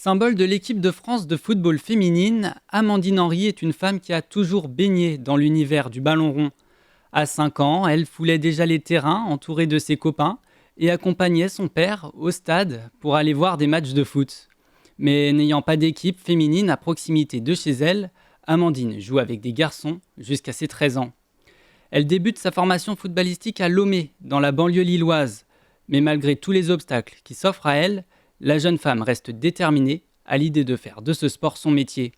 Symbole de l'équipe de France de football féminine, Amandine Henry est une femme qui a toujours baigné dans l'univers du ballon rond. À 5 ans, elle foulait déjà les terrains entourée de ses copains et accompagnait son père au stade pour aller voir des matchs de foot. Mais n'ayant pas d'équipe féminine à proximité de chez elle, Amandine joue avec des garçons jusqu'à ses 13 ans. Elle débute sa formation footballistique à Lomé, dans la banlieue lilloise. Mais malgré tous les obstacles qui s'offrent à elle, la jeune femme reste déterminée à l'idée de faire de ce sport son métier.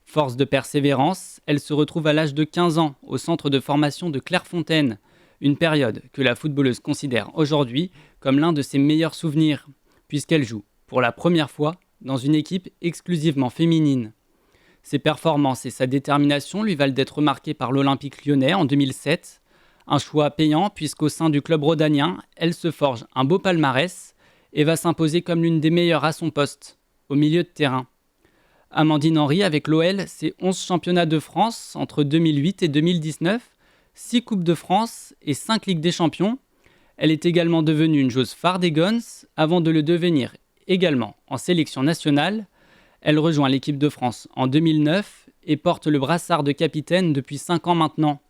Force de persévérance, elle se retrouve à l'âge de 15 ans au centre de formation de Clairefontaine, une période que la footballeuse considère aujourd'hui comme l'un de ses meilleurs souvenirs, puisqu'elle joue, pour la première fois, dans une équipe exclusivement féminine. Ses performances et sa détermination lui valent d'être remarquée par l'Olympique lyonnais en 2007, un choix payant puisqu'au sein du club rhodanien, elle se forge un beau palmarès et va s'imposer comme l'une des meilleures à son poste, au milieu de terrain. Amandine Henry avec l'OL, c'est 11 championnats de France entre 2008 et 2019, 6 Coupes de France et 5 Ligues des Champions. Elle est également devenue une joueuse phare des Guns avant de le devenir également en sélection nationale. Elle rejoint l'équipe de France en 2009 et porte le brassard de capitaine depuis 5 ans maintenant.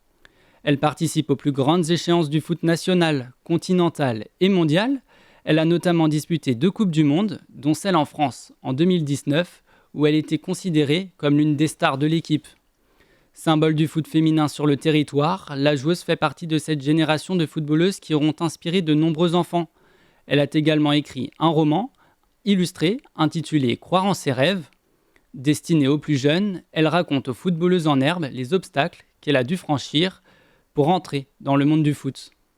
Elle participe aux plus grandes échéances du foot national, continental et mondial. Elle a notamment disputé 2 Coupes du Monde, dont celle en France en 2019, où elle était considérée comme l'une des stars de l'équipe. Symbole du foot féminin sur le territoire, la joueuse fait partie de cette génération de footballeuses qui auront inspiré de nombreux enfants. Elle a également écrit un roman, illustré, intitulé « Croire en ses rêves ». Destinée aux plus jeunes, elle raconte aux footballeuses en herbe les obstacles qu'elle a dû franchir pour entrer dans le monde du foot.